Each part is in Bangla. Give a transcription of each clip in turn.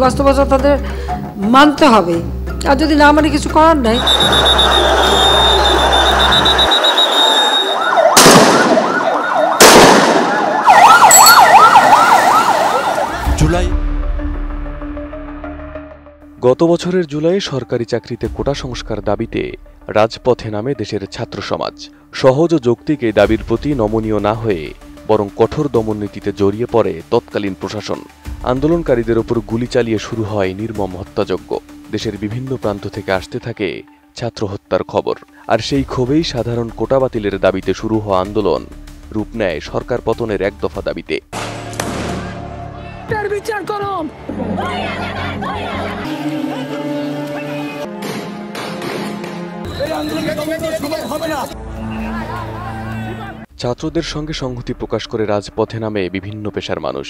বাস্তবতা তাদের মানতে হবে, আর যদি না মানে কিছু করার নাই। গত বছরের জুলাই সরকারি চাকরিতে কোটা সংস্কার দাবিতে রাজপথে নামে দেশের ছাত্র সমাজ। সহজ ও যৌক্তিক এই দাবির প্রতি নমনীয় না হয়ে বরং কঠোর দমননীতিতে জড়িয়ে পড়ে তৎকালীন প্রশাসন। আন্দোলনকারীদের ওপর গুলি চালিয়ে শুরু হয় নির্মম হত্যাযজ্ঞ। দেশের বিভিন্ন প্রান্ত থেকে আসতে থাকে ছাত্র হত্যার খবর, আর সেই ক্ষোভেই সাধারণ কোটা বাতিলের দাবিতে শুরু হওয়া আন্দোলন রূপ নেয় সরকার পতনের এক দফা দাবিতে। বিচার করুন। ছাত্রদের সঙ্গে সংহতি প্রকাশ করে রাজপথে নামে বিভিন্ন পেশার মানুষ।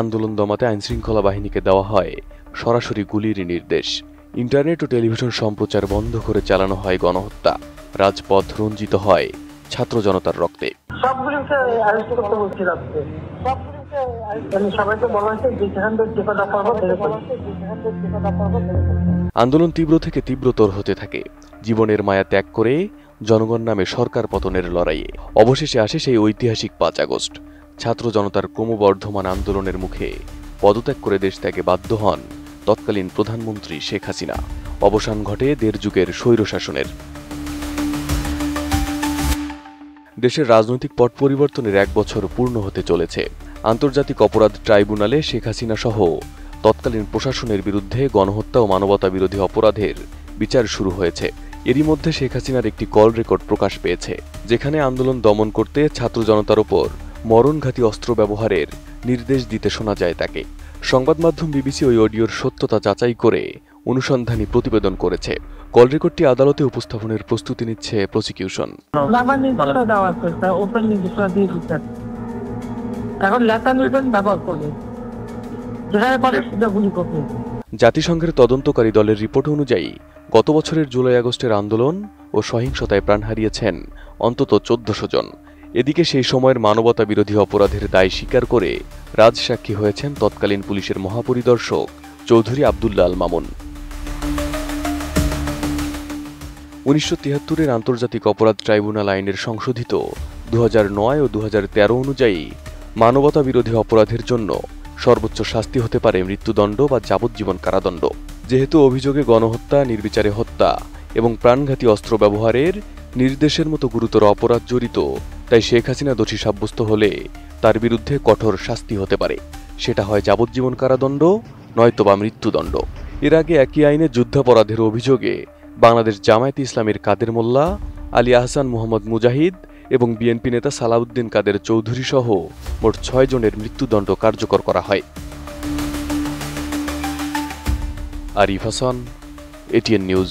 আন্দোলন দমাতে আইনশৃঙ্খলা বাহিনীকে দেওয়া হয় সরাসরি গুলির নির্দেশ। ইন্টারনেট ও টেলিভিশন সম্প্রচার বন্ধ করে চালানো হয় গণহত্যা। রাজপথ রঞ্জিত হয় ছাত্র জনতার রক্তে। আন্দোলন তীব্র থেকে তীব্রতর হতে থাকে। জীবনের মায়া ত্যাগ করে জনগণ নামে সরকার পতনের লড়াইয়ে অবশেষে আসে সেই ঐতিহাসিক 5 আগস্ট। ছাত্র জনতার ক্রমবর্ধমান আন্দোলনের মুখে পদত্যাগ করে দেশ ত্যাগে বাধ্য হন তৎকালীন প্রধানমন্ত্রী শেখ হাসিনা। অবসান ঘটে 1.5 যুগের স্বৈরশাসনের। দেশের রাজনৈতিক পট পরিবর্তনের 1 বছর পূর্ণ হতে চলেছে। আন্তর্জাতিক অপরাধ ট্রাইব্যুনালে শেখ হাসিনা সহ তৎকালীন প্রশাসনের বিরুদ্ধে গণহত্যা ও মানবতা বিরোধী অপরাধের বিচার শুরু হয়েছে। এরই মধ্যে শেখ হাসিনার একটি কল রেকর্ড প্রকাশ পেয়েছে, যেখানে আন্দোলন দমন করতে ছাত্র জনতার ওপর মরণঘাতী অস্ত্র ব্যবহারের নির্দেশ দিতে শোনা যায় তাকে। সংবাদ মাধ্যম বিবিসি ওই অডিওর সত্যতা যাচাই করে অনুসন্ধানী প্রতিবেদন করেছে। কল রেকর্ডটি আদালতে উপস্থাপনের প্রস্তুতি নিচ্ছে প্রসিকিউশন। জাতিসংঘের তদন্তকারী দলের রিপোর্ট অনুযায়ী গত বছরের জুলাই আগস্টের আন্দোলন ও সহিংসতায় প্রাণ হারিয়েছেন অন্তত 1400 জন। এদিকে সেই সময়ের মানবতা বিরোধী অপরাধের দায় স্বীকার করে রাজসাক্ষী হয়েছেন তৎকালীন পুলিশের মহাপরিদর্শক চৌধুরী আব্দুল্লাহ আল মামুন। 1973-এর আন্তর্জাতিক অপরাধ ট্রাইব্যুনাল আইনের সংশোধিত 2009 ও 2013 অনুযায়ী মানবতা বিরোধী অপরাধের জন্য সর্বোচ্চ শাস্তি হতে পারে মৃত্যুদণ্ড বা যাবজ্জীবন কারাদণ্ড। যেহেতু অভিযোগে গণহত্যা, নির্বিচারে হত্যা এবং প্রাণঘাতী অস্ত্র ব্যবহারের নির্দেশের মতো গুরুতর অপরাধ জড়িত, তাই শেখ হাসিনা দোষী সাব্যস্ত হলে তার বিরুদ্ধে কঠোর শাস্তি হতে পারে। সেটা হয় যাবজ্জীবন কারাদণ্ড, নয়তোবা মৃত্যুদণ্ড। এর আগে একই আইনে যুদ্ধাপরাধের অভিযোগে বাংলাদেশ জামায়াতে ইসলামীর কাদের মোল্লা, আলী আহসান মোহাম্মদ মুজাহিদ এবং বিএনপি নেতা সালাউদ্দিন কাদের চৌধুরী সহ মোট 6 জনের মৃত্যুদণ্ড কার্যকর করা হয়। Arif Hasan, ATN news.